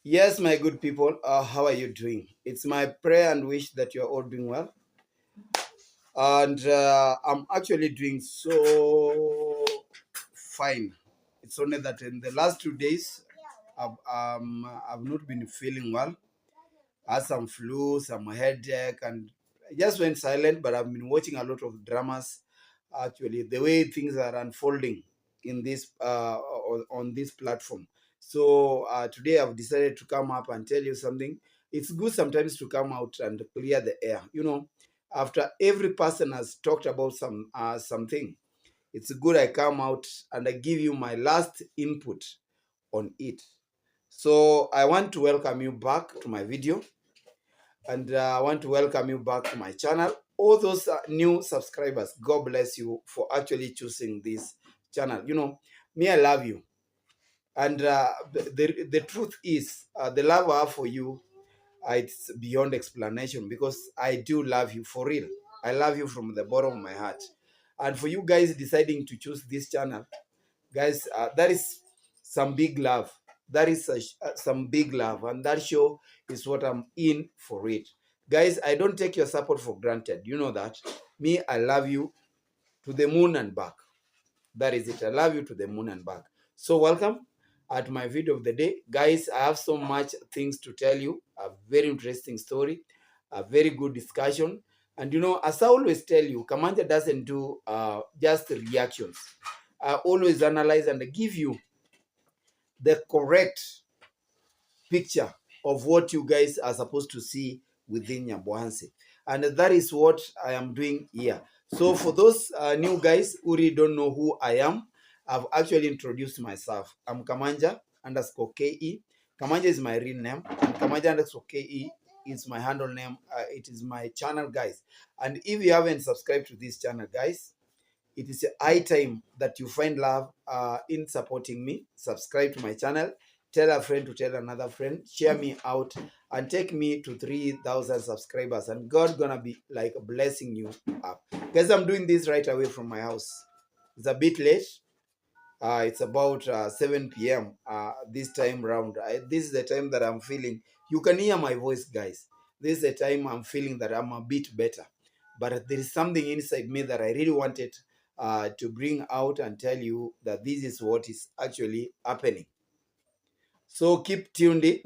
Yes, my good people, how are you doing? It's my prayer and wish that you're all doing well. And I'm actually doing so fine. It's only that in the last 2 days, I've not been feeling well. I had some flu, some headache, and I just went silent. But I've been watching a lot of dramas. Actually, the way things are unfolding in this on this platform. So today I've decided to come up and tell you something. It's good sometimes to come out and clear the air. After every person has talked about something, it's good I come out and I give you my last input on it. So I want to welcome you back to my video, and I want to welcome you back to my channel. All those new subscribers, God bless you for actually choosing this channel. Me, I love you. And the truth is, the love I have for you, it's beyond explanation, because I do love you for real. I love you from the bottom of my heart. And for you guys deciding to choose this channel, guys, that is some big love. That is some big love, and that show is what I'm in for it. Guys, I don't take your support for granted. You know that. Me, I love you to the moon and back. That is it. I love you to the moon and back. So welcome at my video of the day. Guys, I have so much things to tell you. A very interesting story, a very good discussion. And as I always tell you, Kamanja doesn't do just reactions. I always analyze and give you the correct picture of what you guys are supposed to see within Nyabwanse. And that is what I am doing here. So for those new guys who really don't know who I am, I've actually introduced myself. I'm Kamanja underscore KE. Kamanja is my real name. And Kamanja underscore KE is my handle name. It is my channel, guys. And if you haven't subscribed to this channel, guys, it is high time that you find love in supporting me. Subscribe to my channel. Tell a friend to tell another friend. Share me out and take me to 3,000 subscribers. And God gonna be like blessing you up. Guys, I'm doing this right away from my house. It's a bit late. It's about 7 p.m. This time round. This is the time that I'm feeling. You can hear my voice, guys. This is the time I'm feeling that I'm a bit better. But there is something inside me that I really wanted to bring out and tell you that this is what is actually happening. So keep tuned in,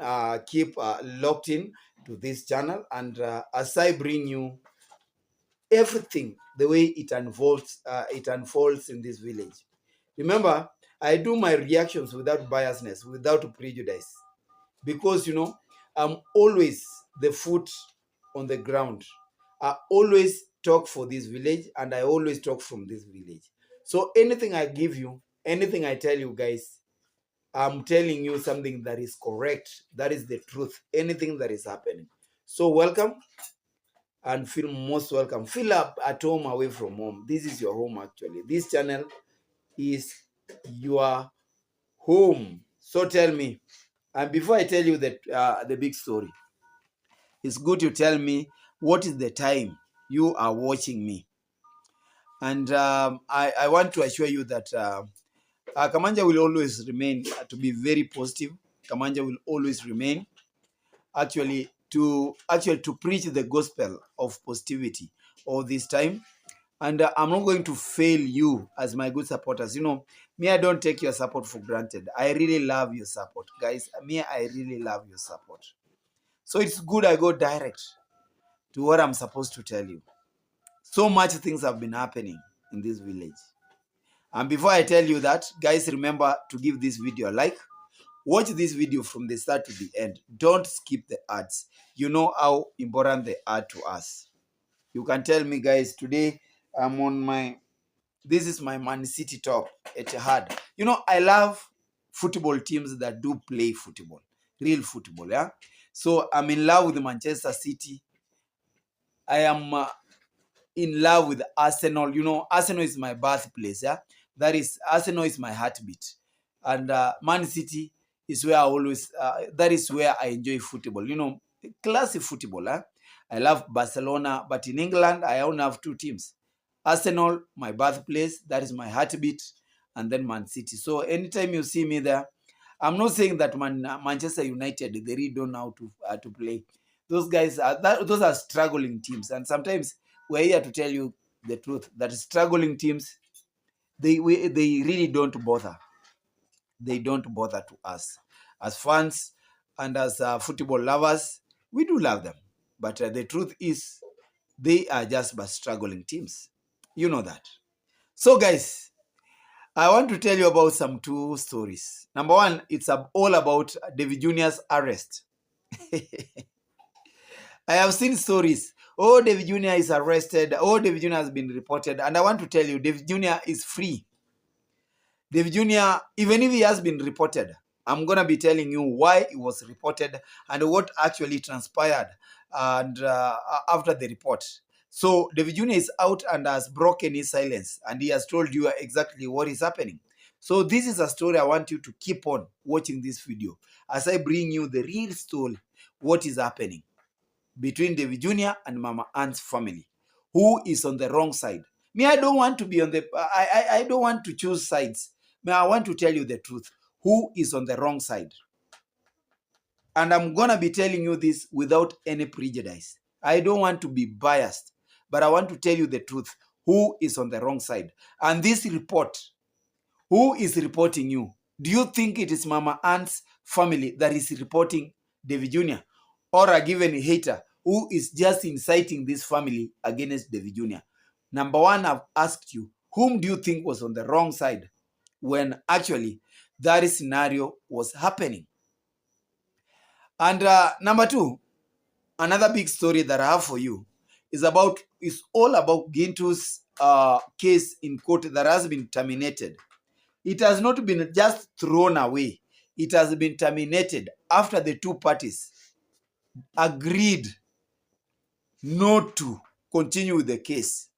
keep locked in to this channel, and as I bring you everything the way it unfolds in this village. Remember, I do my reactions without biasness, without prejudice, because I'm always the foot on the ground. I always talk for this village, and I always talk from this village. So anything I give you, anything I tell you guys, I'm telling you something that is correct. That is the truth. Anything that is happening. So welcome and feel most welcome. Feel up at home, away from home. This is your home, actually. This channel is your home. So tell me, and before I tell you the big story, it's good to tell me what is the time you are watching me. And I want to assure you that Kamanja will always remain to be very positive. Kamanja will always remain to preach the gospel of positivity all this time. And I'm not going to fail you as my good supporters. Me, I don't take your support for granted. I really love your support, guys. Me, I really love your support. So it's good I go direct to what I'm supposed to tell you. So much things have been happening in this village. And before I tell you that, guys, remember to give this video a like. Watch this video from the start to the end. Don't skip the ads. You know how important they are to us. You can tell me, guys, today I'm on this is my Man City top at hard. I love football teams that do play football, real football, yeah? So I'm in love with Manchester City. I am in love with Arsenal. Arsenal is my birthplace, yeah? That is, Arsenal is my heartbeat. And Man City is where that is where I enjoy football. Classic football, huh? I love Barcelona, but in England, I only have two teams. Arsenal, my birthplace, that is my heartbeat, and then Man City. So anytime you see me there, I'm not saying that Manchester United, they really don't know how to play. Those guys those are struggling teams, and sometimes we're here to tell you the truth that struggling teams, they really don't bother. They don't bother to us as fans and as football lovers. We do love them, but the truth is they are just but struggling teams. You know that. So, guys, I want to tell you about some two stories. Number one, it's all about Davy Jr.'s arrest. I have seen stories. Oh, Davy Jr. is arrested. Oh, Davy Jr. has been reported. And I want to tell you, Davy Jr. is free. Davy Jr., even if he has been reported, I'm going to be telling you why he was reported and what actually transpired and after the report. So Davy Jr. is out and has broken his silence, and he has told you exactly what is happening. So this is a story I want you to keep on watching this video as I bring you the real story, what is happening between Davy Jr. and Mama Ann's family. Who is on the wrong side? Me, I don't want to be on the, I don't want to choose sides. Me, I want to tell you the truth. Who is on the wrong side? And I'm going to be telling you this without any prejudice. I don't want to be biased, but I want to tell you the truth. Who is on the wrong side? And this report, who is reporting you? Do you think it is Mama Ann's family that is reporting Davy Jr. or a given hater who is just inciting this family against Davy Jr.? Number one, I've asked you, whom do you think was on the wrong side when actually that scenario was happening? And number two, another big story that I have for you is all about Gintu's case in court that has been terminated. It has not been just thrown away. It has been terminated after the two parties agreed not to continue with the case.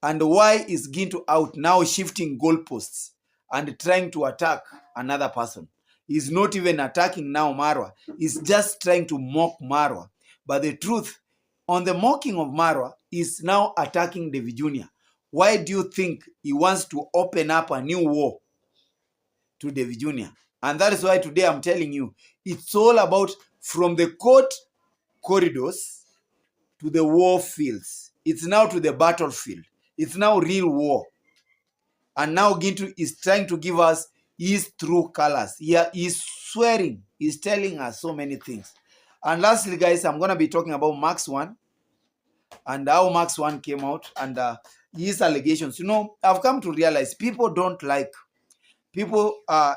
And why is Gintu out now shifting goalposts and trying to attack another person? He's not even attacking now Marwa. He's just trying to mock Marwa. But the truth, on the mocking of Marwa, is now attacking Davy Jr. Why do you think he wants to open up a new war to Davy Jr.? And that is why today I'm telling you, it's all about from the court corridors to the war fields. It's now to the battlefield. It's now real war. And now Gintu is trying to give us his true colors. He's swearing. He's telling us so many things. And lastly, guys, I'm going to be talking about Max 1 and how Max 1 came out and his allegations. You know, I've come to realize people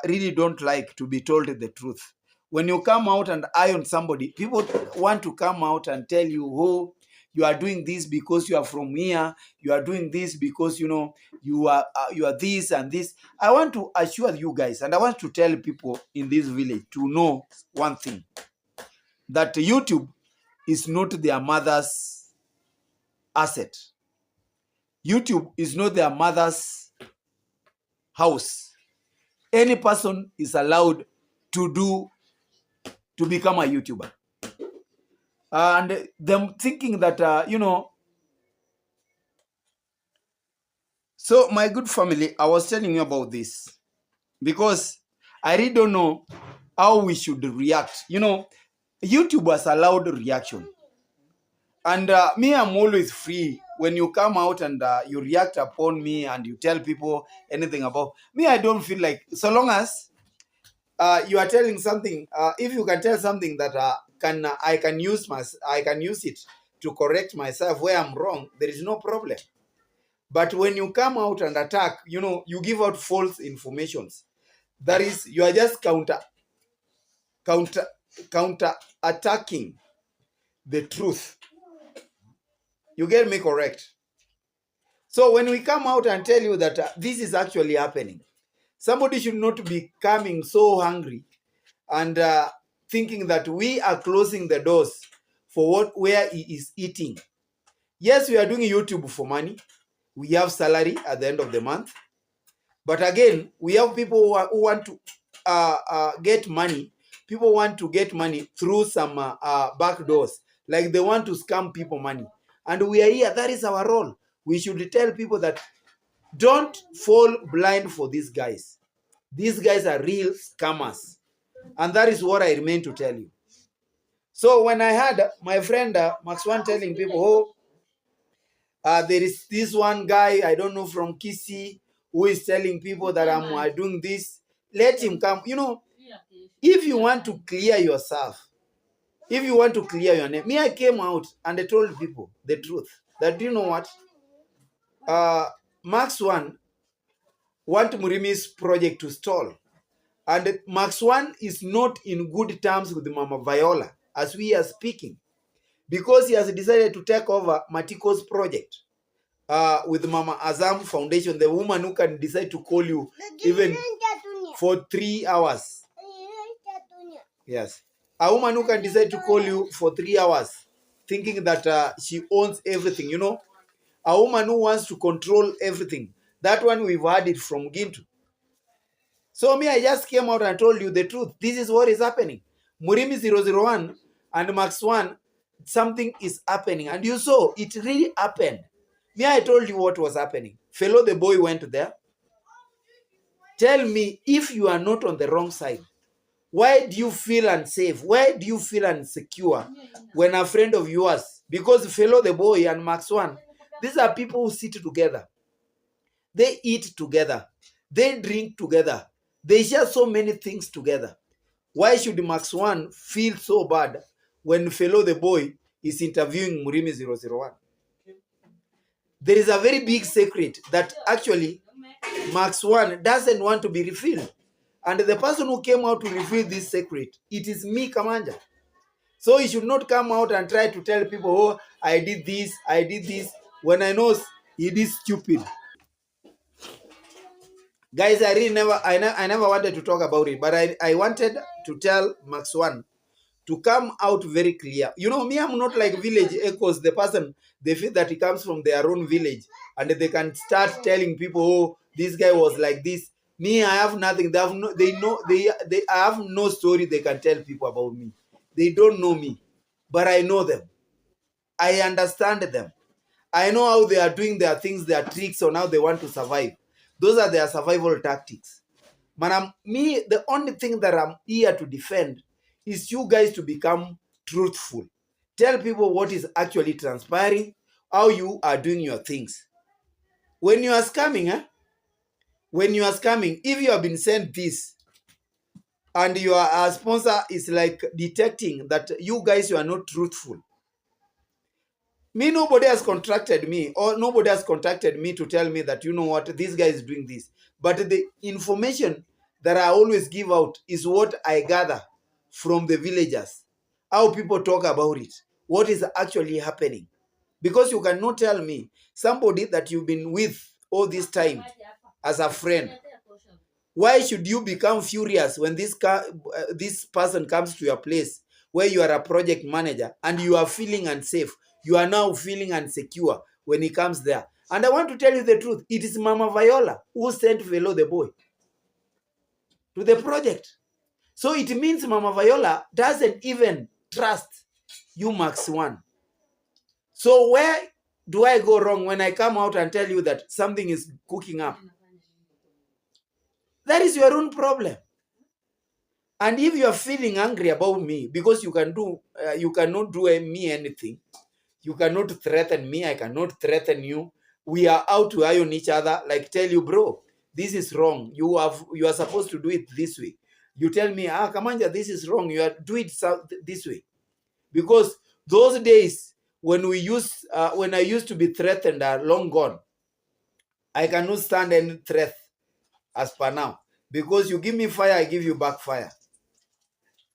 really don't like to be told the truth. When you come out and iron somebody, people want to come out and tell you, oh, you are doing this because you are from here. You are doing this because, you know, you are this and this. I want to assure you guys, and I want to tell people in this village to know one thing, that YouTube is not their mother's asset. YouTube is not their mother's house. Any person is allowed to become a YouTuber. And them thinking that, you know, so my good family, I was telling you about this because I really don't know how we should react. You know, YouTube has allowed reaction. And me, I'm always free. When you come out and you react upon me and you tell people anything about me, I don't feel like, so long as you are telling something, if you can tell something that I can use it to correct myself where I'm wrong, there is no problem. But when you come out and attack, you know, you give out false informations. That is, you are just counter attacking the truth. You get me correct? So when we come out and tell you that this is actually happening, somebody should not be coming so hungry and thinking that we are closing the doors for where he is eating. Yes, we are doing YouTube for money. We have salary at the end of the month. But again, we have people who want to get money. People want to get money through some back doors. Like they want to scam people money. And we are here. That is our role. We should tell people that don't fall blind for these guys. These guys are real scammers. And that is what I remain to tell you. So when I had my friend Max One telling people, there is this one guy, I don't know, from Kisi, who is telling people that I'm doing this, let him come. You know, if you want to clear yourself, if you want to clear your name, me, I came out and I told people the truth. That, you know what? Max One want Murimi's project to stall. And Max One is not in good terms with Mama Viola as we are speaking, because he has decided to take over Matiko's project with Mama Azam Foundation, the woman who can decide to call you even for 3 hours. Yes. A woman who can decide to call you for 3 hours, thinking that she owns everything, you know. A woman who wants to control everything. That one, we've heard it from Gintu. So me, I just came out and told you the truth. This is what is happening. Murimi 001 and Max One, something is happening. And you saw, it really happened. Me, I told you what was happening. Fellow the boy went there. Tell me, if you are not on the wrong side, why do you feel unsafe? Why do you feel insecure when a friend of yours, because Fellow the boy and Max One, these are people who sit together. They eat together. They drink together. They share so many things together. Why should Max One feel so bad when Fellow the boy is interviewing Murimi 001? There is a very big secret that actually Max One doesn't want to be revealed. And the person who came out to reveal this secret, it is me, Kamanja. So he should not come out and try to tell people, oh, I did this, when I know he is stupid. Guys, I never wanted to talk about it, but I wanted to tell Max One to come out very clear. You know, me, I'm not like village echoes, the person, they feel that he comes from their own village and they can start telling people, oh, this guy was like this. Me, I have nothing. I have no story they can tell people about me. They don't know me, but I know them. I understand them. I know how they are doing their things, their tricks on how they want to survive. Those are their survival tactics. Man, the only thing that I'm here to defend is you guys to become truthful. Tell people what is actually transpiring, how you are doing your things. When you are scamming, if you have been sent this and your sponsor is like detecting that you guys, you are not truthful. Me, nobody has contacted me to tell me that, you know what, this guy is doing this. But the information that I always give out is what I gather from the villagers, how people talk about it, what is actually happening. Because you cannot tell me somebody that you've been with all this time as a friend. Why should you become furious when this person comes to your place where you are a project manager and you are feeling unsafe? You are now feeling insecure when he comes there. And I want to tell you the truth. It is Mama Viola who sent Velo the boy to the project. So it means Mama Viola doesn't even trust you, Max One. So where do I go wrong when I come out and tell you that something is cooking up? That is your own problem. And if you are feeling angry about me because you cannot do me anything, you cannot threaten me, I cannot threaten you. We are out to iron each other, like tell you, bro, this is wrong. You are supposed to do it this way. You tell me, Kamanja, this is wrong. Do it this way. Because those days when I used to be threatened are long gone. I cannot stand any threat as per now. Because you give me fire, I give you back fire.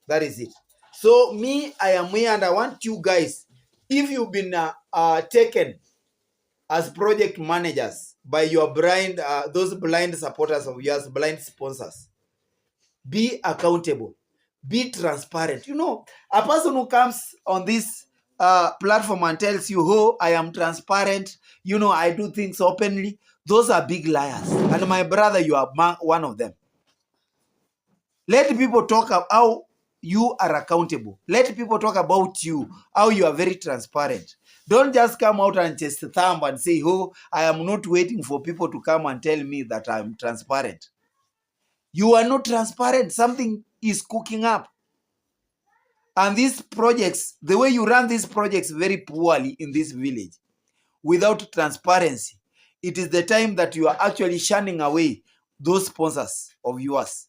That is it. So me, I am here and I want you guys, if you've been taken as project managers by your those blind supporters of yours, blind sponsors, be accountable, be transparent. You know, a person who comes on this platform and tells you, oh, I am transparent, you know, I do things openly, those are big liars. And my brother, you are one of them. Let people talk about how you are accountable. Let people talk about you, how you are very transparent. Don't just come out and chest thumb and say, oh, I am not waiting for people to come and tell me that I'm transparent. You are not transparent. Something is cooking up. And these projects, the way you run these projects very poorly in this village, without transparency, it is the time that you are actually shunning away those sponsors of yours.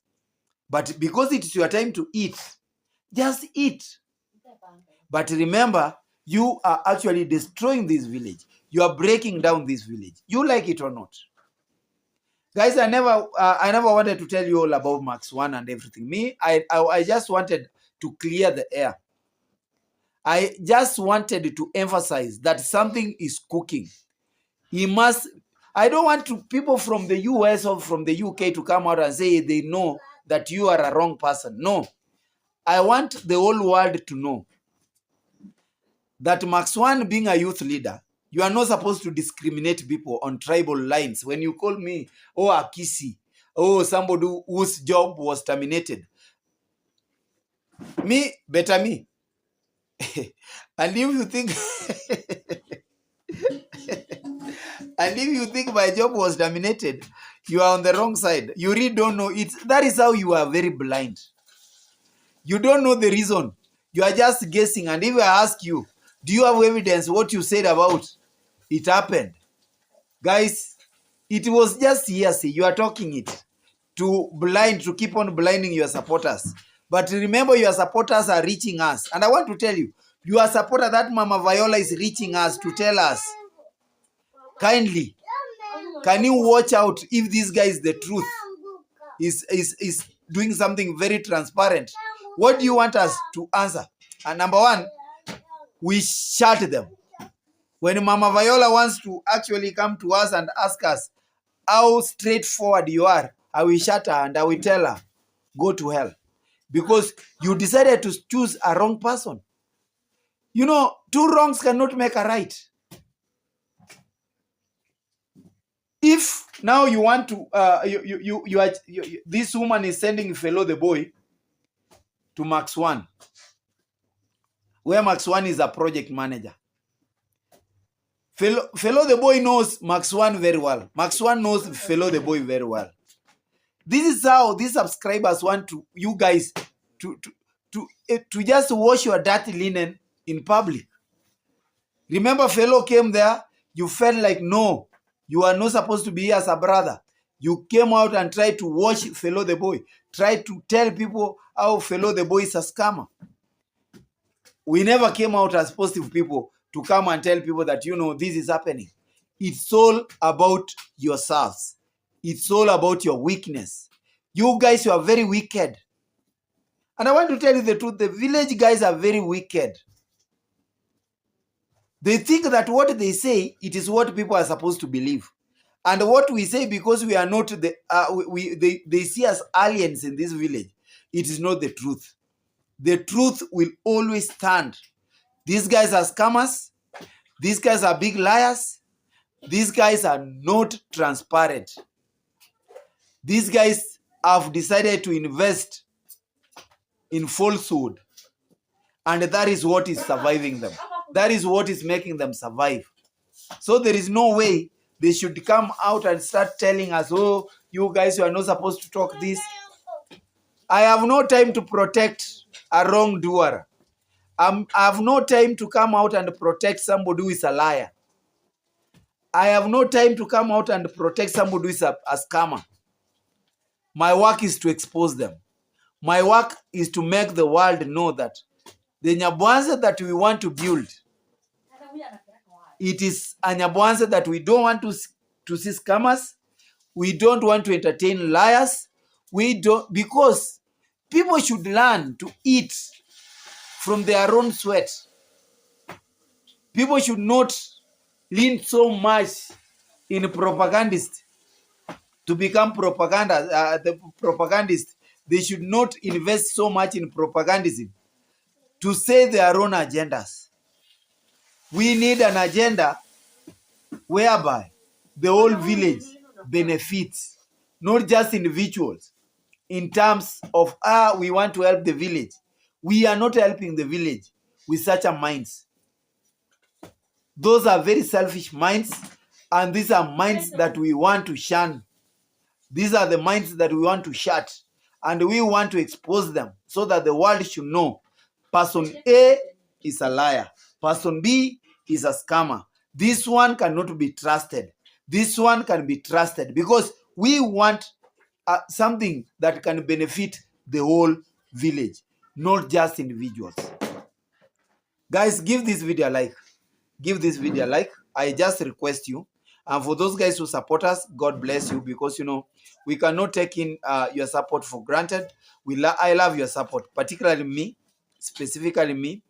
But because it is your time to eat, just eat. But remember, you are actually destroying this village. You are breaking down this village. You like it or not. Guys, I never wanted to tell you all about Max 1 and everything. Me, I just wanted to clear the air. I just wanted to emphasize that something is cooking. I don't want people from the US or from the UK to come out and say they know that you are a wrong person. No. I want the whole world to know that Max 1 being a youth leader, you are not supposed to discriminate people on tribal lines. When you call me, oh, Akisi, oh, somebody whose job was terminated. Me, better me. And if you think and if you think my job was terminated, you are on the wrong side. You really don't know it. That is how you are very blind. You don't know the reason. You are just guessing. And if I ask you, do you have evidence what you said about it happened? Guys, it was just hearsay. You are talking it to keep on blinding your supporters. But remember, your supporters are reaching us. And I want to tell you, your supporter, that Mama Viola, is reaching us to tell us, kindly, can you watch out if this guy is the truth, is doing something very transparent? What do you want us to answer? And number one, we shut them. When Mama Viola wants to actually come to us and ask us how straightforward you are, I will shut her and I will tell her, go to hell. Because you decided to choose a wrong person. You know, two wrongs cannot make a right. If now you want to, this woman is sending Fellow the boy to Max 1, where Max 1 is a project manager. Fellow the boy knows Max 1 very well. Max 1 knows Fellow the boy very well. This is how these subscribers want to you guys to just wash your dirty linen in public. Remember, Fellow came there. You felt like, no, you are not supposed to be here as a brother. You came out and tried to wash Fellow the boy. Tried to tell people how Fellow the boy is a scammer. We never came out as positive people to come and tell people that, you know, this is happening. It's all about yourselves. It's all about your weakness. You guys, you are very wicked. And I want to tell you the truth. The village guys are very wicked. They think that what they say, it is what people are supposed to believe. And what we say, because we are not, they see us aliens in this village, it is not the truth. The truth will always stand. These guys are scammers. These guys are big liars. These guys are not transparent. These guys have decided to invest in falsehood. And that is what is surviving them. That is what is making them survive. So there is no way they should come out and start telling us, oh, you guys, you are not supposed to talk this. I have no time to protect a wrongdoer. I have no time to come out and protect somebody who is a liar. I have no time to come out and protect somebody who is a scammer. My work is to expose them. My work is to make the world know that the Nyabwanza that we want to build, it is a Nyabwanza that we don't want to see scammers. We don't want to entertain liars. We don't, because people should learn to eat from their own sweat. People should not lean so much in propagandists to become the propagandists. They should not invest so much in propagandism to say their own agendas. We need an agenda whereby the whole village benefits, not just individuals. In terms of, we want to help the village. We are not helping the village with such a minds. Those are very selfish minds, and these are minds that we want to shun. These are the minds that we want to shut, and we want to expose them so that the world should know person A is a liar, person B is a scammer. This one cannot be trusted. This one can be trusted, because we want something that can benefit the whole village, not just individuals. Guys, give this video a like. Give this video a like. I just request you. And for those guys who support us, God bless you, because we cannot take in your support for granted. I love your support, particularly me, specifically me.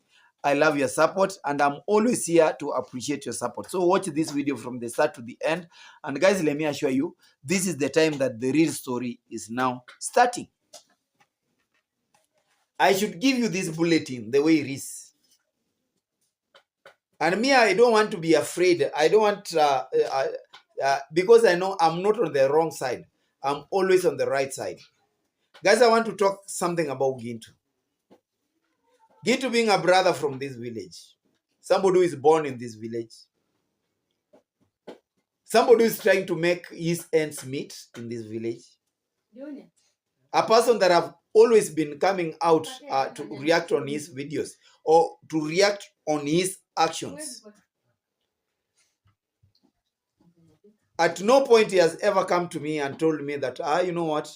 I love your support, and I'm always here to appreciate your support. So watch this video from the start to the end. And guys, let me assure you, this is the time that the real story is now starting. I should give you this bulletin the way it is. And me, I don't want to be afraid. I don't want, because I know I'm not on the wrong side. I'm always on the right side. Guys, I want to talk something about Gintu. Gintu being a brother from this village. Somebody who is born in this village. Somebody who is trying to make his ends meet in this village. A person that have always been coming out to react on his videos, or to react on his actions. At no point he has ever come to me and told me that, you know what,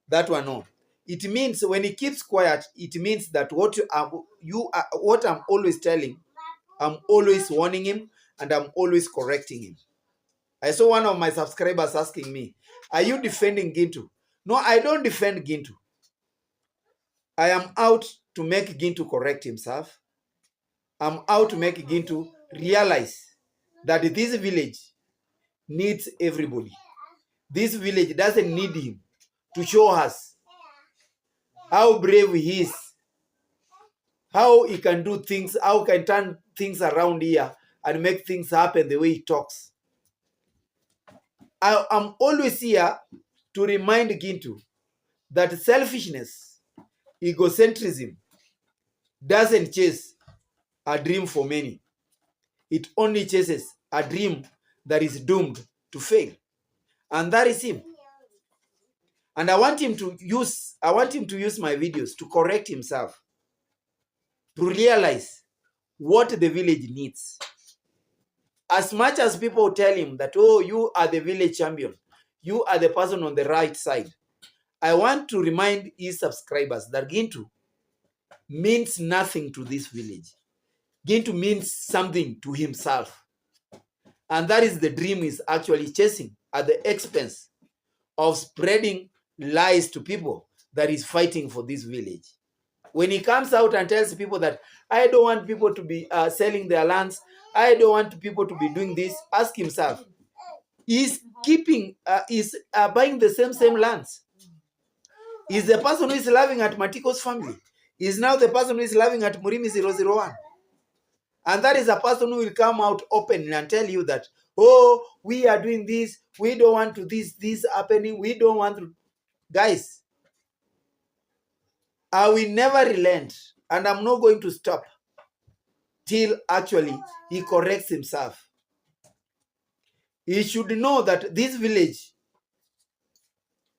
that one, no. It means when he keeps quiet, it means that what I'm always telling, I'm always warning him, and I'm always correcting him. I saw one of my subscribers asking me, are you defending Gintu? No, I don't defend Gintu. I am out to make Gintu correct himself. I'm out to make Gintu realize that this village needs everybody. This village doesn't need him to show us how brave he is, how he can do things, how he can turn things around here and make things happen the way he talks. I'm always here to remind Gintu that selfishness, egocentrism doesn't chase a dream for many. It only chases a dream that is doomed to fail. And that is him. And I want him to use my videos to correct himself, to realize what the village needs. As much as people tell him that, oh, you are the village champion, you are the person on the right side, I want to remind his subscribers that Gintu means nothing to this village. Gintu means something to himself. And that is the dream he's actually chasing, at the expense of spreading lies to people that is fighting for this village. When he comes out and tells people that, I don't want people to be selling their lands, I don't want people to be doing this, ask himself, is buying the same lands? Is the person who is living at Matiko's family is now the person who is living at Murimi 001? And that is a person who will come out open and tell you that, oh, we are doing this, we don't want to this happening, we don't want to. Guys, I will never relent, and I'm not going to stop till actually he corrects himself. He should know that this village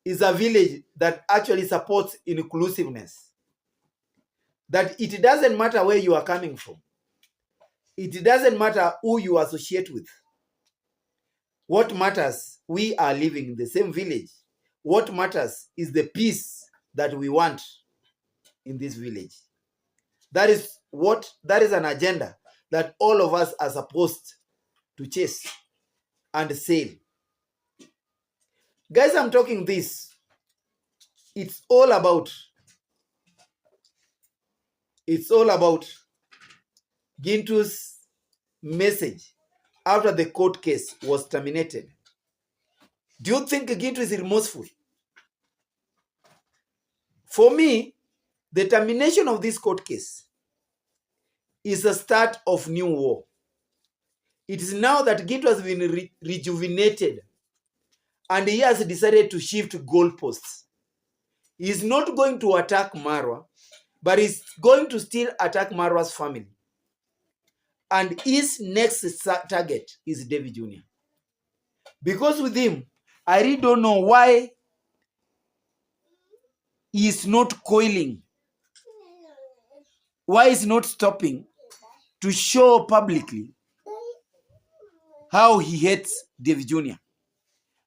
is a village that actually supports inclusiveness. That it doesn't matter where you are coming from. It doesn't matter who you associate with. What matters, we are living in the same village. What matters is the peace that we want in this village. That is an agenda that all of us are supposed to chase and sail. Guys, I'm talking this. It's all about Gintu's message after the court case was terminated. Do you think Gintu is remorseful? For me, the termination of this court case is the start of new war. It is now that Gintu has been rejuvenated, and he has decided to shift goalposts. He is not going to attack Marwa, but he's going to still attack Marwa's family. And his next target is Davy Jnr. Because with him, I really don't know why he is not coiling? Why is not stopping to show publicly how he hates Davy Jr.?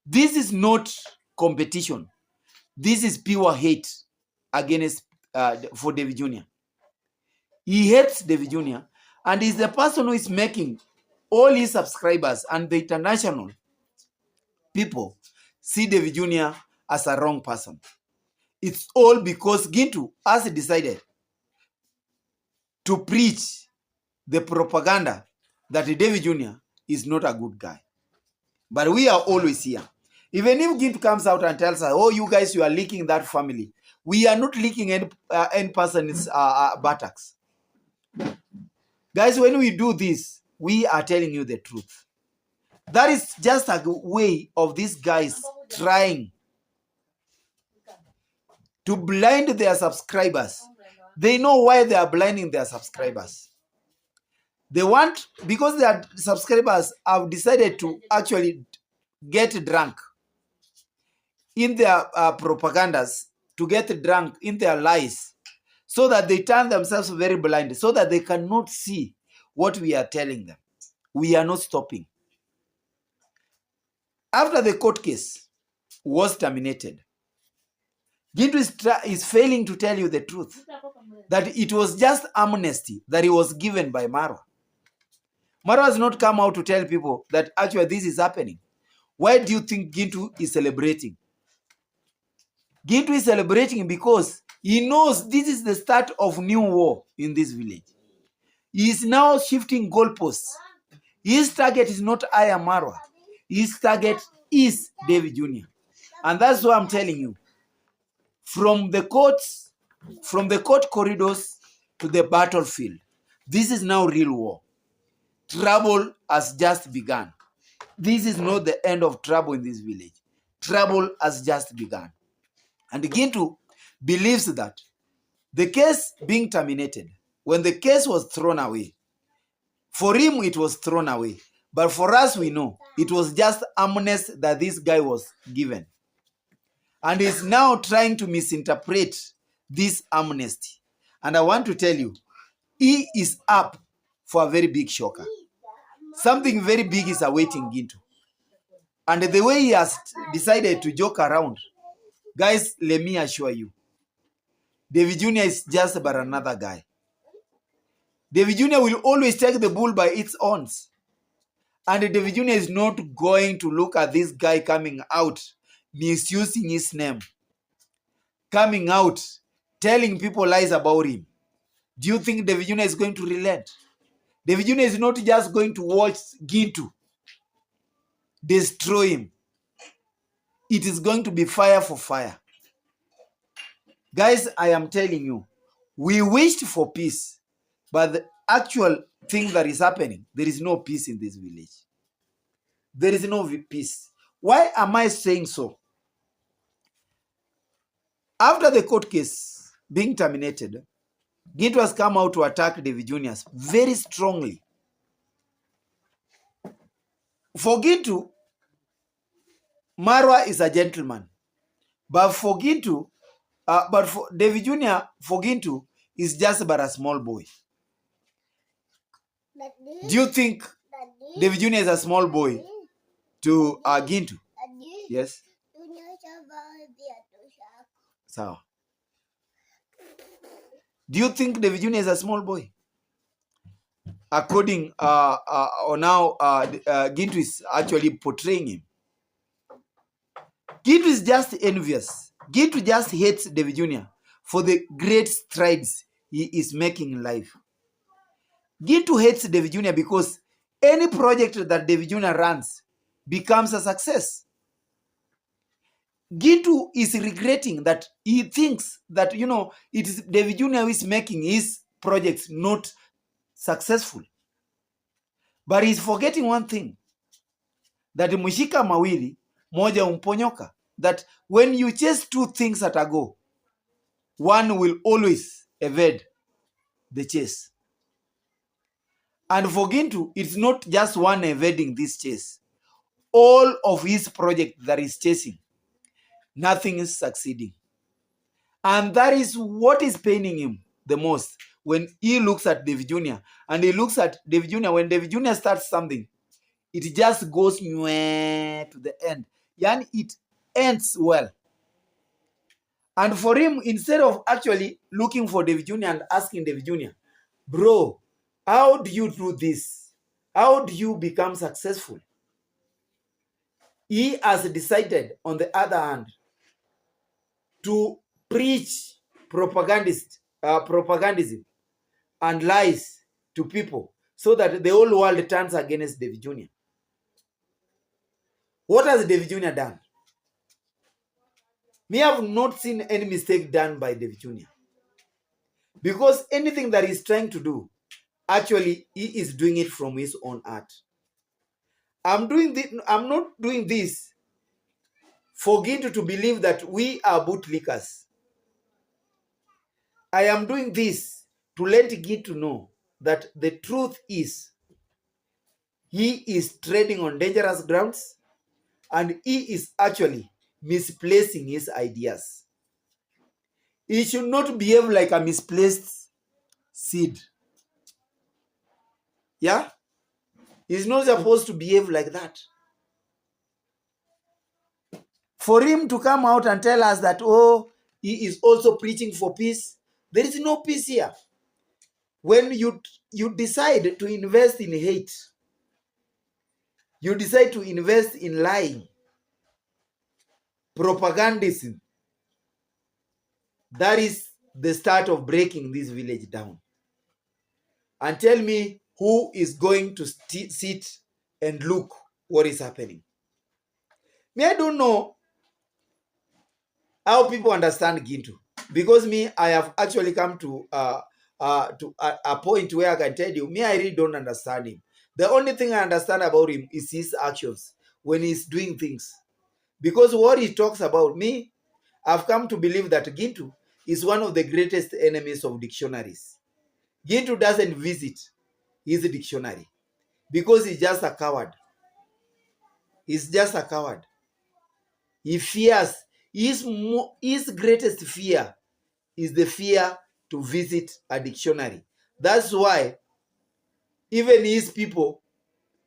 This is not competition. This is pure hate against for Davy Jr. He hates Davy Jr. and is the person who is making all his subscribers and the international people see Davy Jr. as a wrong person. It's all because Gintu has decided to preach the propaganda that Davy Jr. is not a good guy. But we are always here. Even if Gintu comes out and tells us, oh, you guys, you are leaking that family. We are not leaking any person's buttocks. Guys, when we do this, we are telling you the truth. That is just a way of these guys trying to blind their subscribers. They know why they are blinding their subscribers. They want, because their subscribers have decided to actually get drunk in their propagandas, to get drunk in their lies, so that they turn themselves very blind, so that they cannot see what we are telling them. We are not stopping. After the court case was terminated, Gintu is failing to tell you the truth, that it was just amnesty that he was given by Marwa. Marwa has not come out to tell people that actually this is happening. Why do you think Gintu is celebrating? Gintu is celebrating because he knows this is the start of new war in this village. He is now shifting goalposts. His target is not I am Marwa. His target is Davy Jr. And that's what I'm telling you. From the courts, from the court corridors to the battlefield, this is now real war. Trouble has just begun. This is not the end of trouble in this village. Trouble has just begun. And Gintu believes that the case being terminated, when the case was thrown away, for him it was thrown away. But for us, we know it was just amnesty that this guy was given. And is now trying to misinterpret this amnesty. And I want to tell you, he is up for a very big shocker. Something very big is awaiting Gintu. And the way he has decided to joke around, guys, let me assure you, Davy Jr. is just but another guy. Davy Jr. will always take the bull by its horns. And Davy Jr. is not going to look at this guy coming out, misusing his name, coming out, telling people lies about him. Do you think Davy Jr. is going to relent? Davy Jr. is not just going to watch Gintu destroy him. It is going to be fire for fire. Guys, I am telling you, we wished for peace, but the actual thing that is happening, there is no peace in this village. There is no peace. Why am I saying so? After the court case being terminated, Gintu has come out to attack Davy Jr. very strongly. For Gintu, Marwa is a gentleman. But for Gintu, but for Davy Jr., for Gintu, is just but a small boy. Daddy? Do you think Davy Jr. is a small boy to Gintu? Daddy? Yes. So, do you think Davy Jr. is a small boy? According or now Gintu is actually portraying him. Gintu is just envious. Gintu just hates Davy Jr. for the great strides he is making in life. Gintu hates Davy Jr. because any project that Davy Jr. runs becomes a success. Gintu is regretting that he thinks that, you know, it is Davy Jr. who is making his projects not successful. But he's forgetting one thing, that Mushika Mawili, moja umponyoka, that when you chase two things at a go, one will always evade the chase. And for Gintu, it's not just one evading this chase. All of his project that is chasing, nothing is succeeding. And that is what is paining him the most when he looks at Davy Jr. And he looks at Davy Jr. When Davy Jr. starts something, it just goes to the end. And it ends well. And for him, instead of actually looking for Davy Jr. and asking Davy Jr., bro, how do you do this? How do you become successful? He has decided, on the other hand, to preach propagandism and lies to people so that the whole world turns against Davy Jr. What has Davy Jr. done? Me have not seen any mistake done by Davy Jr. Because anything that he's trying to do, actually, he is doing it from his own heart. I'm not doing this for Gintu to believe that we are bootlickers. I am doing this to let Gintu know that the truth is he is treading on dangerous grounds and he is actually misplacing his ideas. He should not behave like a misplaced seed. Yeah? He's not supposed to behave like that. For him to come out and tell us that, oh, he is also preaching for peace, there is no peace here. When you decide to invest in hate, you decide to invest in lying, propagandism, that is the start of breaking this village down. And tell me who is going to sit and look what is happening. Me, I don't know how people understand Gintu. Because me, I have actually come to a point where I can tell you, me, I really don't understand him. The only thing I understand about him is his actions when he's doing things. Because what he talks about, me, I've come to believe that Gintu is one of the greatest enemies of dictionaries. Gintu doesn't visit his dictionary because he's just a coward. He's just a coward. He fears. His greatest fear is the fear to visit a dictionary. That's why even his people,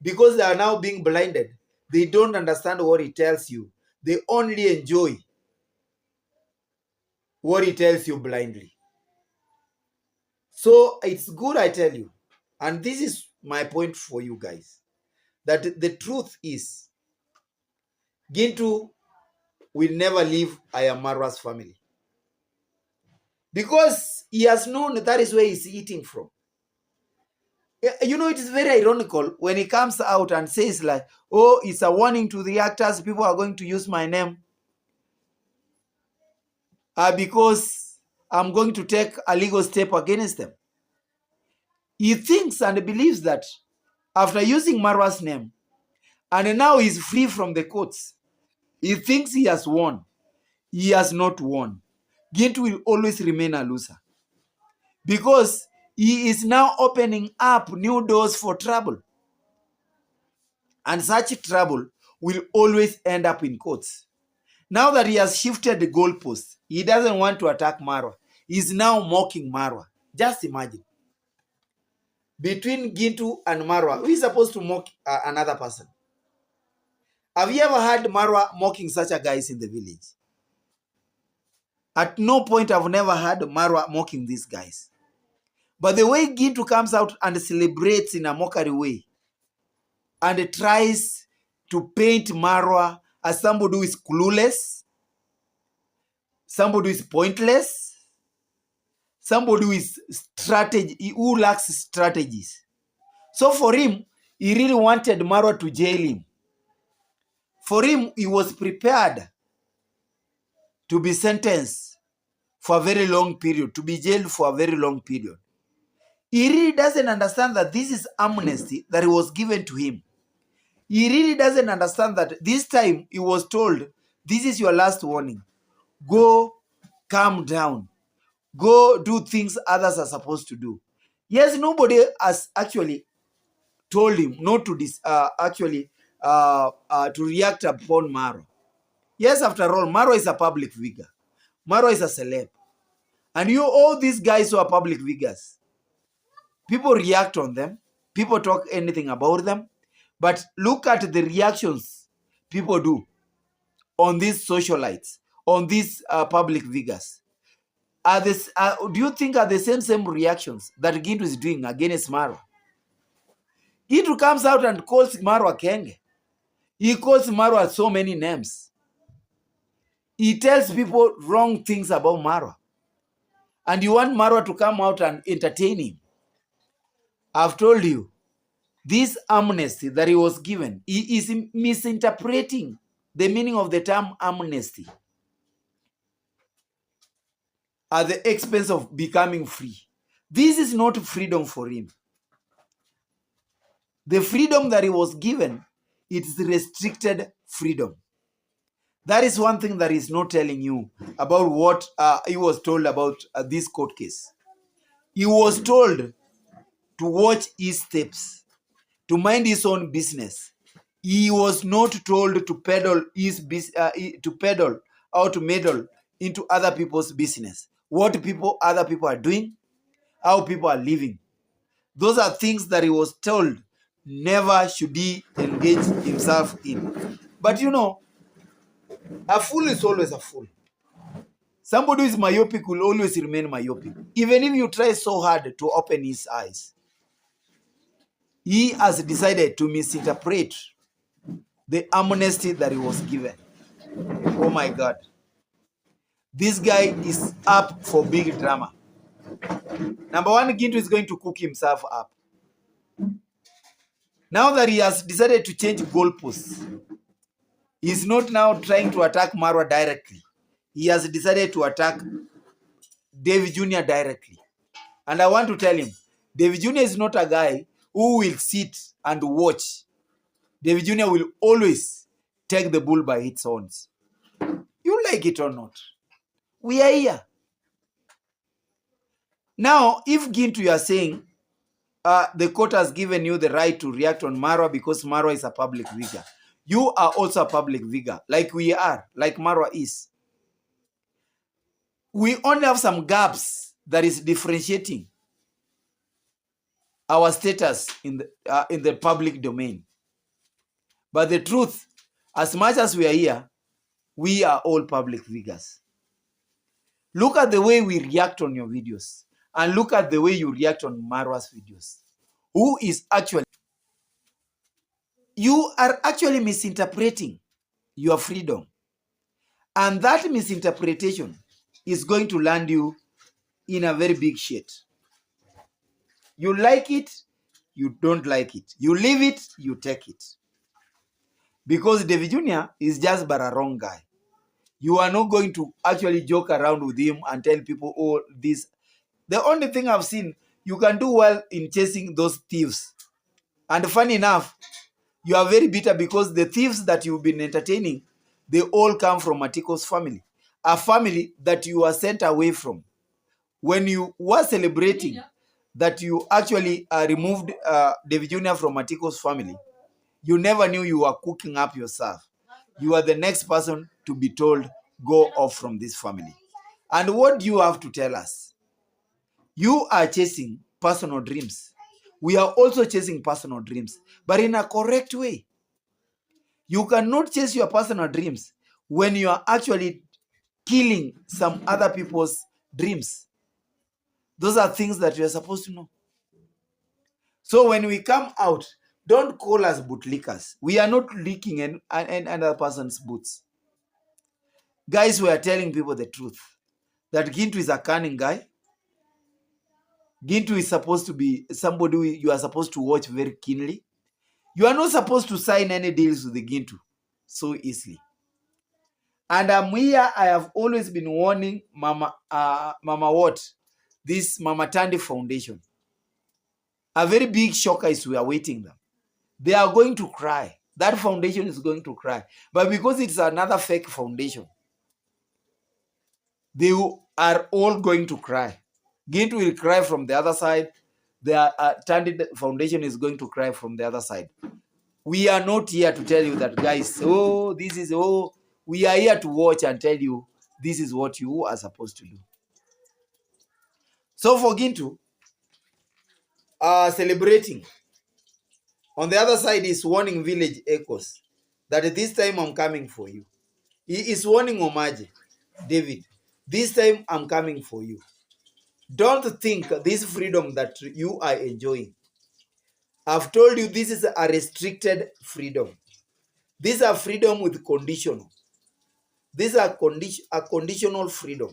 because they are now being blinded, they don't understand what he tells you. They only enjoy what he tells you blindly. So it's good, I tell you, and this is my point for you guys, that the truth is Gintu will never leave Ayamarwa's family. Because he has known that is where he's eating from. You know, it is very ironical when he comes out and says like, oh, it's a warning to the actors, people are going to use my name because I'm going to take a legal step against them. He thinks and believes that after using Marwa's name, and now he's free from the courts, he thinks he has won. He has not won. Gintu will always remain a loser. Because he is now opening up new doors for trouble. And such trouble will always end up in courts. Now that he has shifted the goalposts, he doesn't want to attack Marwa. He's now mocking Marwa. Just imagine. Between Gintu and Marwa, who is supposed to mock another person? Have you ever heard Marwa mocking such a guys in the village? At no point I've never heard Marwa mocking these guys. But the way Gintu comes out and celebrates in a mockery way and tries to paint Marwa as somebody who is clueless, somebody who is pointless, somebody who lacks strategies. So for him, he really wanted Marwa to jail him. For him, he was prepared to be sentenced for a very long period, to be jailed for a very long period. He really doesn't understand that this is amnesty that was given to him. He really doesn't understand that this time he was told, this is your last warning. Go calm down. Go do things others are supposed to do. Yes, nobody has actually told him not to to react upon Marwa. Yes, after all, Marwa is a public figure. Marwa is a celeb. And all these guys who are public figures, people react on them. People talk anything about them. But look at the reactions people do on these socialites, on these public figures. Do you think are the same reactions that Gintu is doing against Marwa? Gintu comes out and calls Marwa Kenge. He calls Marwa so many names. He tells people wrong things about Marwa. And you want Marwa to come out and entertain him. I've told you, this amnesty that he was given, he is misinterpreting the meaning of the term amnesty at the expense of becoming free. This is not freedom for him. The freedom that he was given, it is restricted freedom. That is one thing that is not telling you about what he was told about this court case. He was told to watch his steps, to mind his own business. He was not told to peddle or to meddle into other people's business. What other people are doing, how people are living. Those are things that he was told never should he engage himself in. But you know, a fool is always a fool. Somebody who is myopic will always remain myopic. Even if you try so hard to open his eyes, he has decided to misinterpret the amnesty that he was given. Oh my God. This guy is up for big drama. Number one, Gintu is going to cook himself up. Now that he has decided to change goalposts, he's not now trying to attack Marwa directly. He has decided to attack Davy Jnr. directly. And I want to tell him, Davy Jnr. is not a guy who will sit and watch. Davy Jnr. will always take the bull by its horns. You like it or not, we are here. Now, if Gintu, you are saying the court has given you the right to react on Marwa because Marwa is a public figure, you are also a public figure, like we are, like Marwa is. We only have some gaps that is differentiating our status in the public domain. But the truth, as much as we are here, we are all public figures. Look at the way we react on your videos, and look at the way you react on Marwa's videos. Who is actually... You are actually misinterpreting your freedom. And that misinterpretation is going to land you in a very big shit. You like it, you don't like it. You leave it, you take it. Because Davy Jnr. is just but a wrong guy. You are not going to actually joke around with him and tell people, oh, this. The only thing I've seen, you can do well in chasing those thieves. And funny enough, you are very bitter because the thieves that you've been entertaining, they all come from Matiko's family. A family that you are sent away from. When you were celebrating that you actually removed Davy Jnr. from Matiko's family, you never knew you were cooking up yourself. You are the next person to be told, go off from this family. And what do you have to tell us? You are chasing personal dreams. We are also chasing personal dreams, but in a correct way. You cannot chase your personal dreams when you are actually killing some other people's dreams. Those are things that you are supposed to know. So when we come out, don't call us bootlickers. We are not leaking another person's boots. Guys, we are telling people the truth. That Gintu is a cunning guy. Gintu is supposed to be somebody you are supposed to watch very keenly. You are not supposed to sign any deals with the Gintu so easily. And I'm here, I have always been warning Mama this Mama Tandi Foundation. A very big shocker is we are waiting them. They are going to cry. That foundation is going to cry. But because it's another fake foundation, they are all going to cry. Gintu will cry from the other side. The Tandi Foundation is going to cry from the other side. We are not here to tell you that, guys, we are here to watch and tell you this is what you are supposed to do. So for Gintu, celebrating. On the other side is warning village echoes that this time I'm coming for you. He is warning Omaje, David, this time I'm coming for you. Don't think this freedom that you are enjoying. I've told you this is a restricted freedom. These are freedom with conditional. These are a conditional freedom.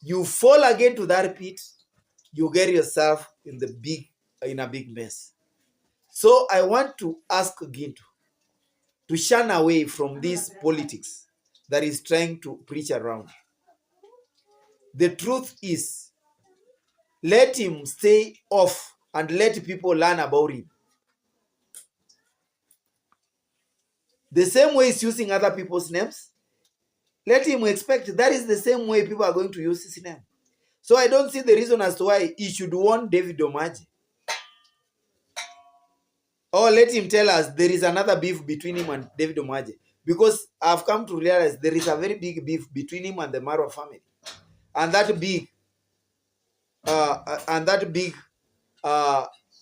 You fall again to that pit, you get yourself in a big mess. So I want to ask Gintu to shun away from this politics that is trying to preach around. The truth is, let him stay off and let people learn about him. The same way he's using other people's names, let him expect that is the same way people are going to use his name. So I don't see the reason as to why he should warn David Omaje. Or let him tell us there is another beef between him and David Omaje. Because I've come to realize there is a very big beef between him and the Marwa family. And that big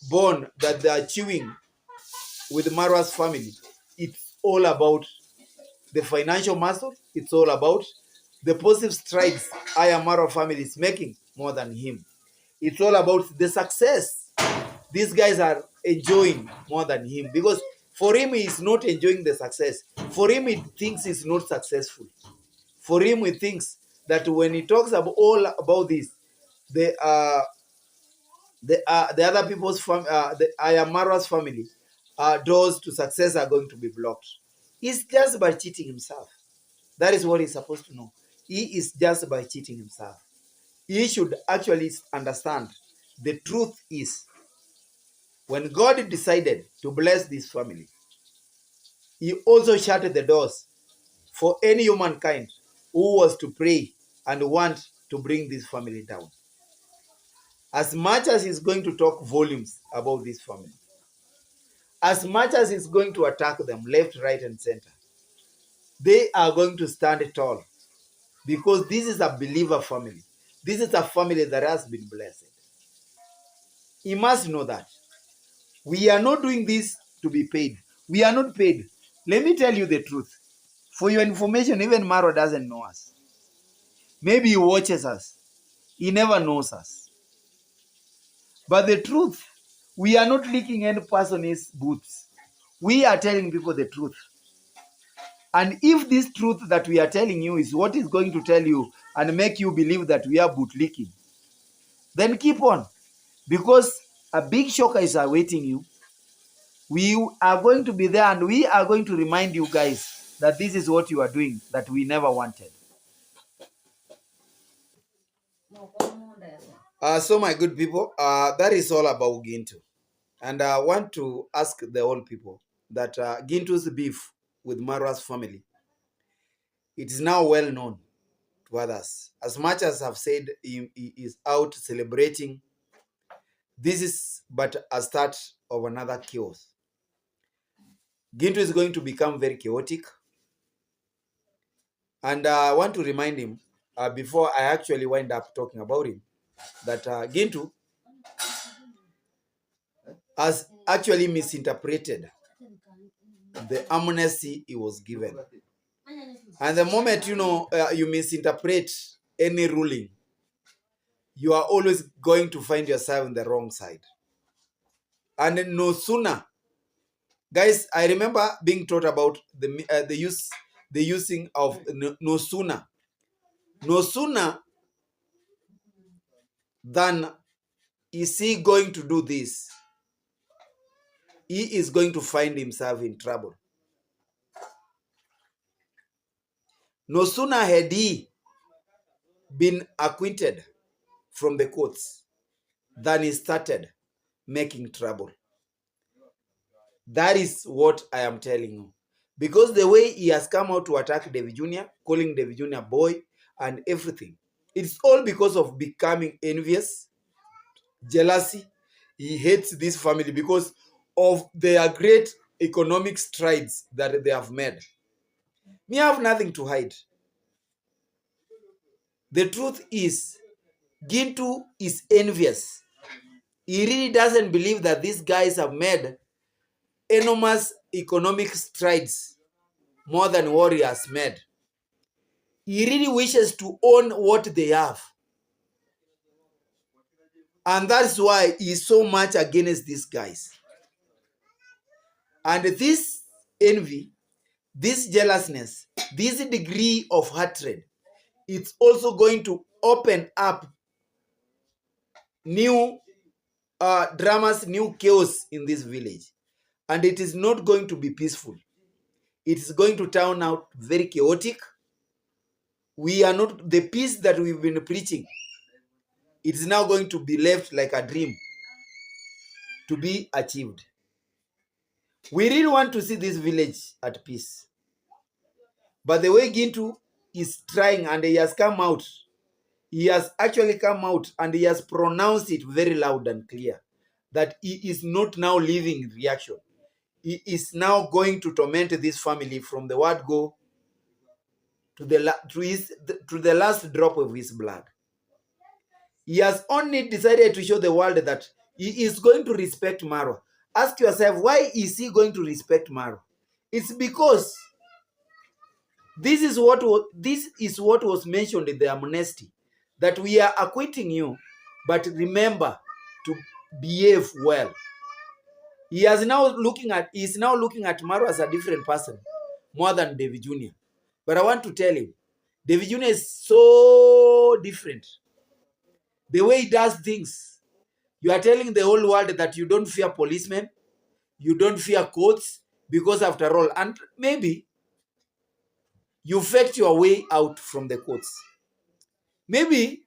bone that they are chewing with Marwa's family, it's all about the financial muscle. It's all about the positive strides Marwa family is making more than him. It's all about the success these guys are enjoying more than him, because for him he is not enjoying the success. For him he thinks he's not successful. For him he thinks that when he talks about all about this, the other people's the Ayamara's family doors to success are going to be blocked. He's just by cheating himself. That is what he's supposed to know. He is just by cheating himself. He should actually understand the truth is, when God decided to bless this family, he also shut the doors for any humankind who was to pray and want to bring this family down. As much as he's going to talk volumes about this family, as much as he's going to attack them left, right, and center, they are going to stand tall, because this is a believer family. This is a family that has been blessed. He must know that. We are not doing this to be paid. We are not paid. Let me tell you the truth. For your information, even Maro doesn't know us. Maybe he watches us. He never knows us. But the truth, we are not licking any person's boots. We are telling people the truth. And if this truth that we are telling you is what is going to tell you and make you believe that we are boot licking, then keep on. Because a big shocker is awaiting you. We are going to be there and we are going to remind you guys that this is what you are doing that we never wanted. So my good people, that is all about Gintu. And I want to ask the old people that Gintu's beef with Marwa's family, it is now well known to others. As much as I've said he is out celebrating, this is but a start of another chaos. Gintu is going to become very chaotic. And I want to remind him, before I actually wind up talking about him, that Gintu has actually misinterpreted the amnesty he was given. And the moment, you misinterpret any ruling, you are always going to find yourself on the wrong side. And no sooner, guys, I remember being taught about the using of no sooner than is he going to do this, he is going to find himself in trouble. No sooner had he been acquitted from the courts than he started making trouble. That is what I am telling you. Because the way he has come out to attack Davy Jnr., calling Davy Jnr. boy and everything, it's all because of becoming envious, jealousy. He hates this family because of their great economic strides that they have made. Me, I have nothing to hide. The truth is, Gintu is envious. He really doesn't believe that these guys have made enormous economic strides more than warriors made. He really wishes to own what they have. And that's why he's so much against these guys. And this envy, this jealousness, this degree of hatred, it's also going to open up new dramas, new chaos in this village. And it is not going to be peaceful. It is going to turn out very chaotic. We are not, the peace that we've been preaching, it is now going to be left like a dream to be achieved. We really want to see this village at peace. But the way Gintu is trying, and he has come out, he has actually come out and he has pronounced it very loud and clear that he is not now leaving reaction. He is now going to torment this family from the word go to the last drop of his blood. He has only decided to show the world that he is going to respect Marwa. Ask yourself, why is he going to respect Marwa? It's because this is what was mentioned in the amnesty, that we are acquitting you, but remember to behave well. He is now looking at Marwa as a different person, more than Davy Jnr. But I want to tell him, Davy Jnr is so different. The way he does things, you are telling the whole world that you don't fear policemen, you don't fear courts, because after all, and maybe you faked your way out from the courts. Maybe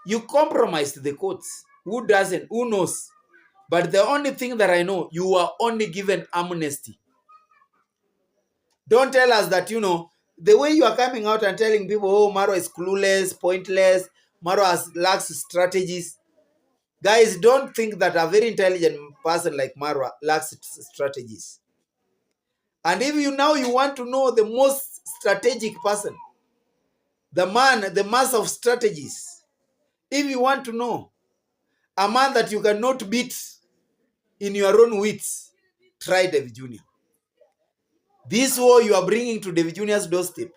you compromised the courts. Who doesn't? Who knows? But the only thing that I know, you are only given amnesty. Don't tell us that, the way you are coming out and telling people, oh, Maro is clueless, pointless, Maro lacks strategies. Guys, don't think that a very intelligent person like Maro lacks strategies. And if you want to know the most strategic person, the master of strategies, if you want to know a man that you cannot beat in your own wits, try Davy Jnr. This war you are bringing to Davy Jnr's doorstep,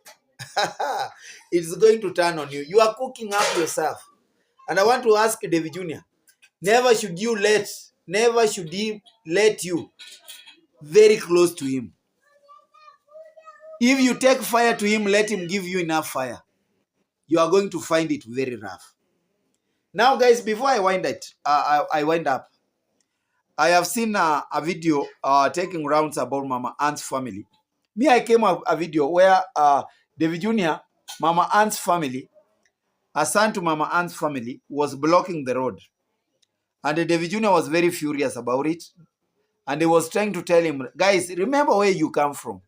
it's going to turn on you. You are cooking up yourself. And I want to ask Davy Jnr, never should he let you very close to him. If you take fire to him, let him give you enough fire. You are going to find it very rough. Now, guys, before I wind up, I have seen a video taking rounds about Mama Ann's family. Me, I came up a video where Davy Jnr, Mama Ann's family, a son to Mama Ann's family, was blocking the road. And Davy Jnr was very furious about it. And he was trying to tell him, guys, remember where you come from.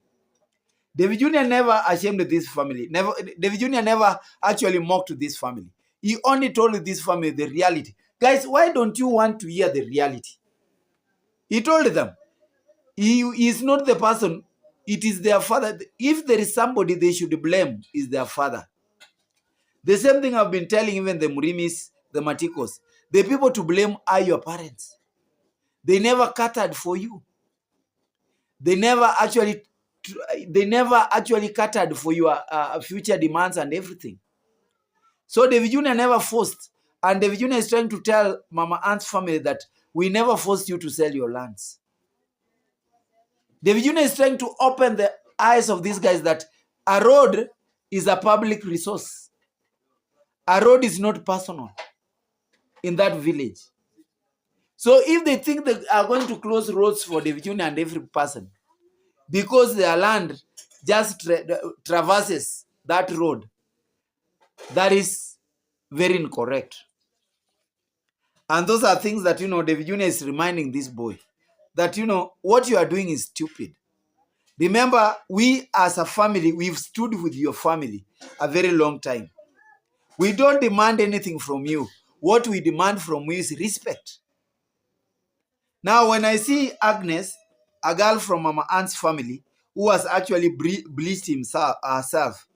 Davy Jnr never ashamed this family. Davy Jnr never actually mocked this family. He only told this family the reality. Guys, why don't you want to hear the reality? He told them, he is not the person, it is their father. If there is somebody they should blame, is their father. The same thing I've been telling even the Murimis, the Matikos. The people to blame are your parents. They never catered for you. They never actually catered for your future demands and everything. So Davy Jnr never forced. And Davy Jnr is trying to tell Mama Ann's family that we never forced you to sell your lands. Davy Jnr is trying to open the eyes of these guys that a road is a public resource. A road is not personal in that village. So if they think they are going to close roads for Davy Jnr and every person, because their land just traverses that road, that is very incorrect. And those are things that, Davy Jnr is reminding this boy that, what you are doing is stupid. Remember, we as a family, we've stood with your family a very long time. We don't demand anything from you. What we demand from you is respect. Now, when I see Agnes, a girl from Mama Ann's family, who has actually bleached herself,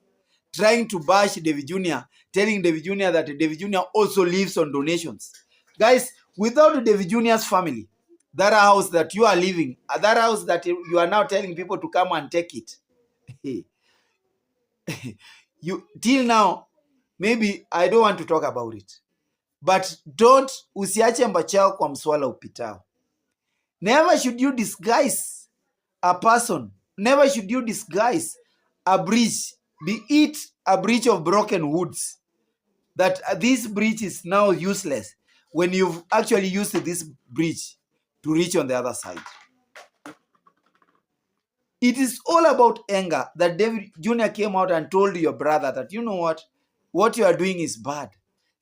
trying to bash Davy Jnr, telling Davy Jr. that Davy Jr. also lives on donations. Guys, without Davy Jr.'s family, that house that you are living, that house that you are now telling people to come and take it, you till now, maybe I don't want to talk about it, but don't usiache mbachao kwa mswala upitao. Never should you disguise a person. Never should you disguise a bridge, be it a bridge of broken woods, that this bridge is now useless when you've actually used this bridge to reach on the other side. It is all about anger that Davy Jr. came out and told your brother that, you know what you are doing is bad.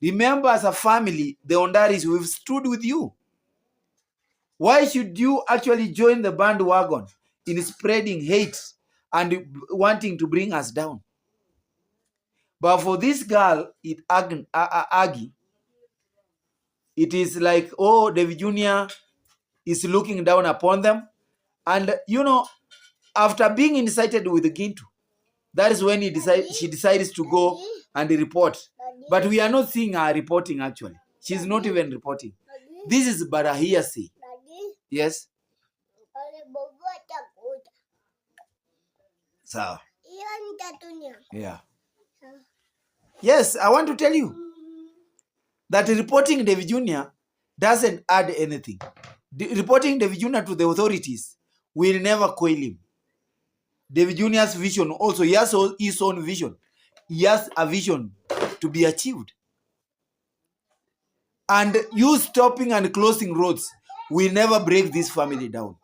Remember, as a family, the Ondaris, we've stood with you. Why should you actually join the bandwagon in spreading hate and wanting to bring us down? But for this girl, Aggie, it is like, oh, Davy Jr. is looking down upon them. And, you know, after being incited with Gintu, that is when she decides to go and report. But we are not seeing her reporting, actually. She's not even reporting. This is but a hearsay. Yes? So, yeah. Yes, I want to tell you that reporting Davy Jr. doesn't add anything. Reporting Davy Jr. to the authorities will never coil him. Davy Jr.'s vision also, he has his own vision. He has a vision to be achieved. And you stopping and closing roads will never break this family down.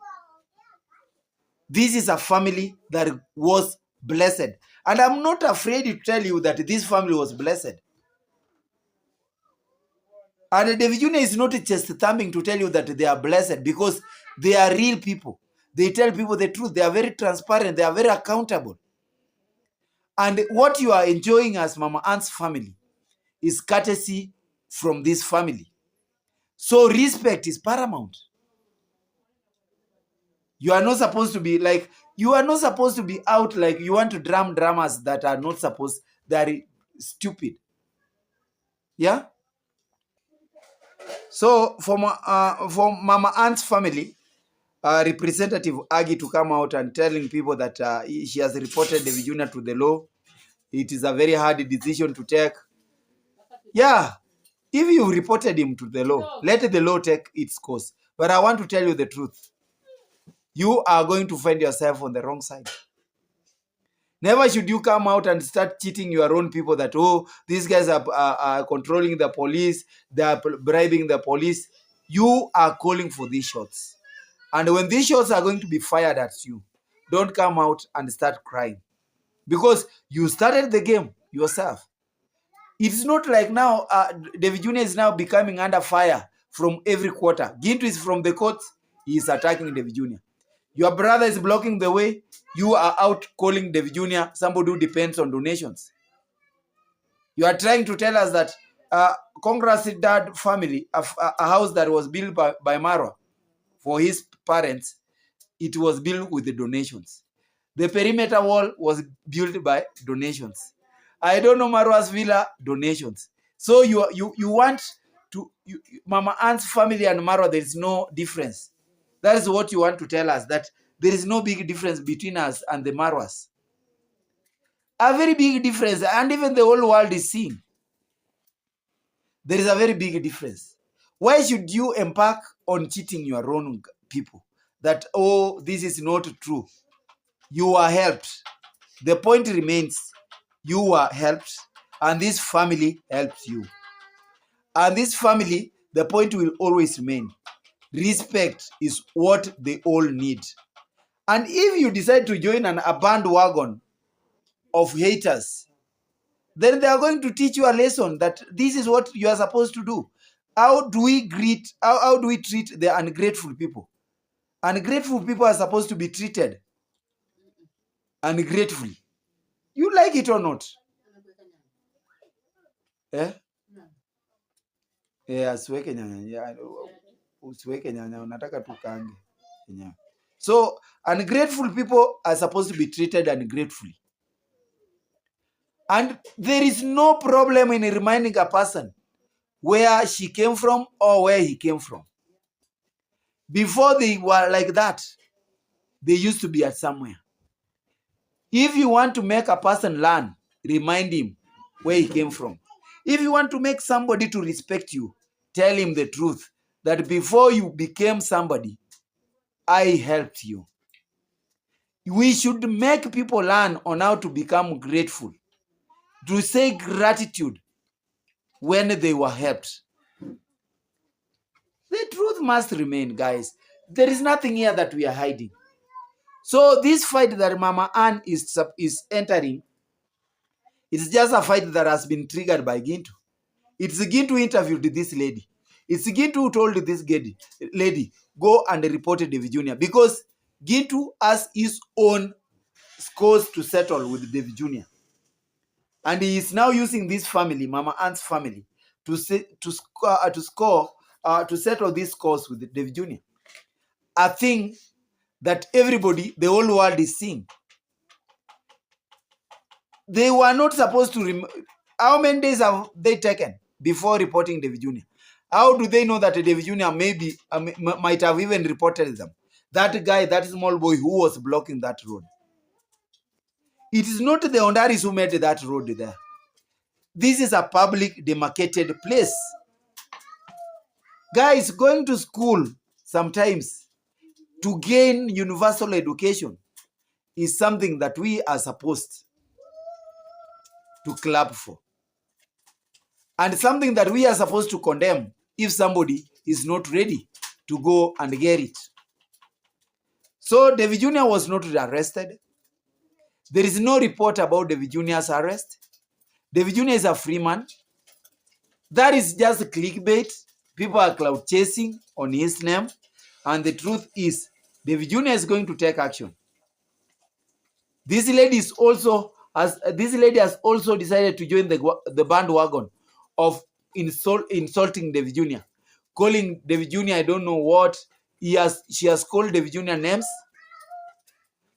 This is a family that was blessed. And I'm not afraid to tell you that this family was blessed. And Davy Jr. is not just thumbing to tell you that they are blessed, because they are real people. They tell people the truth. They are very transparent. They are very accountable. And what you are enjoying as Mama Ant's family is courtesy from this family. So respect is paramount. You are not supposed to be like, you are not supposed to be out like you want to dramas that are not supposed, that are stupid. Yeah? So for Mama Ant's family, Representative Aggie to come out and telling people that she has reported Davy Jr. to the law. It is a very hard decision to take. Yeah, if you reported him to the law, let the law take its course. But I want to tell you the truth. You are going to find yourself on the wrong side. Never should you come out and start cheating your own people that, oh, these guys are controlling the police, they are bribing the police. You are calling for these shots. And when these shots are going to be fired at you, don't come out and start crying. Because you started the game yourself. It's not like now Davy Jr. is now becoming under fire from every quarter. Gintu is from the courts, he is attacking Davy Jr. Your brother is blocking the way, you are out calling Davy Jr. somebody who depends on donations. You are trying to tell us that Congress dad family, a house that was built by Marwa for his parents, it was built with the donations. The perimeter wall was built by donations. I don't know, Marwa's villa, donations. So you want to, Mama Ant's family and Marwa, there is no difference. That is what you want to tell us, that there is no big difference between us and the Marwas. A very big difference, and even the whole world is seeing. There is a very big difference. Why should you embark on cheating your own people? That, oh, this is not true. You are helped. The point remains, you are helped, and this family helps you. And this family, the point will always remain. Respect is what they all need. And if you decide to join a bandwagon of haters, then they are going to teach you a lesson that this is what you are supposed to do. How do we treat the ungrateful people? Ungrateful people are supposed to be treated ungratefully. You like it or not? Eh? Asiweke nyanya. Usiweke nyanya, unataka tukange. Yeah. So ungrateful people are supposed to be treated ungratefully. And there is no problem in reminding a person where she came from or where he came from. Before they were like that, they used to be at somewhere. If you want to make a person learn, remind him where he came from. If you want to make somebody to respect you, tell him the truth that before you became somebody, I helped you. We should make people learn on how to become grateful, to say gratitude when they were helped. The truth must remain, guys. There is nothing here that we are hiding. So this fight that Mama Ann is entering, it's just a fight that has been triggered by Gintu. It's Gintu interviewed this lady. It's Gintu who told this lady, go and report Davy Jnr. Because Gintu has his own scores to settle with Davy Jnr. And he is now using this family, Mama Ann's family, to settle these scores with Davy Jnr. A thing that everybody, the whole world is seeing. They were not supposed to. How many days have they taken before reporting Davy Jnr.? How do they know that Davy Jnr. maybe might have even reported them? That guy, that small boy who was blocking that road. It is not the Ondaris who made that road there. This is a public demarcated place. Guys, going to school sometimes to gain universal education is something that we are supposed to clap for. And something that we are supposed to condemn if somebody is not ready to go and get it. So Davy Jnr. was not arrested. There is no report about Davy Jr.'s arrest. Davy Jnr. is a free man. That is just clickbait. People are cloud chasing on his name. And the truth is, Davy Jnr. is going to take action. This lady has also decided to join the bandwagon of insulting Davy Jnr. Calling Davy Jnr. I don't know what. She has called Davy Jnr. names.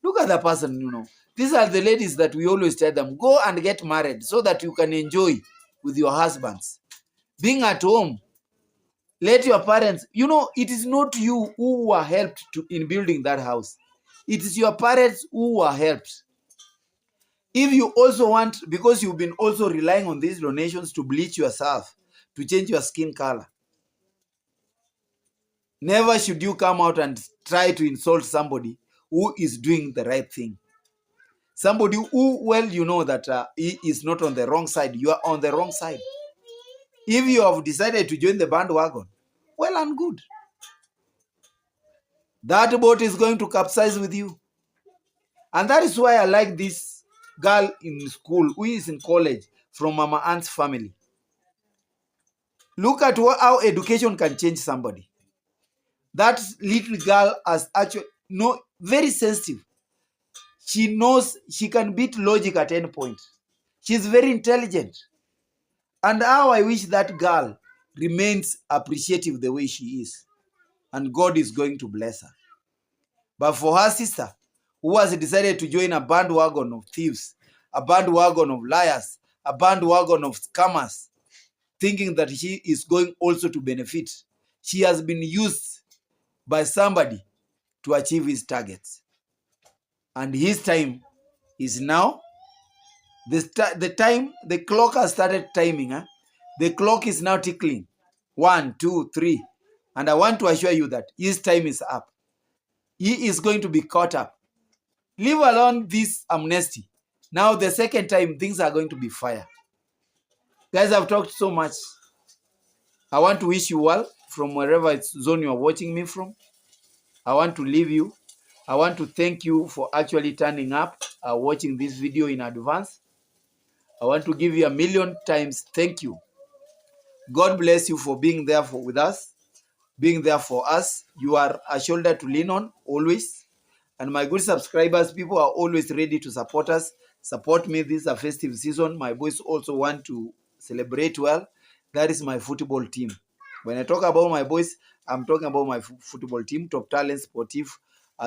Look at the person, you know. These are the ladies that we always tell them, go and get married so that you can enjoy with your husbands. Being at home, let your parents, you know, it is not you who were helped in building that house. It is your parents who were helped. If you also want, because you've been also relying on these donations to bleach yourself, to change your skin color, never should you come out and try to insult somebody who is doing the right thing. Somebody who, well, you know that he is not on the wrong side. You are on the wrong side. If you have decided to join the bandwagon, well and good. That boat is going to capsize with you. And that is why I like this girl in school who is in college from Mama Ann's family. Look at how education can change somebody. That little girl has actually, very sensitive. She knows she can beat logic at any point. She's very intelligent. And how I wish that girl remains appreciative the way she is. And God is going to bless her. But for her sister, who has decided to join a bandwagon of thieves, a bandwagon of liars, a bandwagon of scammers, thinking that she is going also to benefit, she has been used by somebody to achieve his targets. And his time is now. The clock has started timing. The clock is now tickling. 1, 2, 3. And I want to assure you that his time is up. He is going to be caught up. Leave alone this amnesty. Now the second time, things are going to be fire. Guys, I've talked so much. I want to wish you well from wherever zone you are watching me from. I want to leave you. I want to thank you for actually turning up, watching this video in advance. I want to give you 1,000,000 times thank you. God bless you for being there with us, being there for us. You are a shoulder to lean on always. And my good subscribers, people are always ready to support us. Support me. This is a festive season. My boys also want to celebrate well. That is my football team. When I talk about my boys, I'm talking about my football team, Top Talent Sportif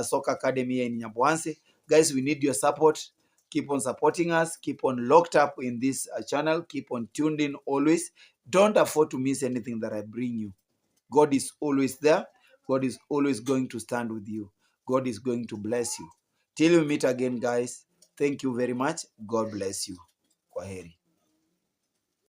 Soccer Academy in Nyambuanse. Guys, we need your support Keep on supporting us. Keep on locked up in this channel. Keep on tuned in always. Don't afford to miss anything that I bring you. God is always there. God is always going to stand with you. God is going to bless you. Till we meet again, guys. Thank you very much. God bless you. Kwaheri.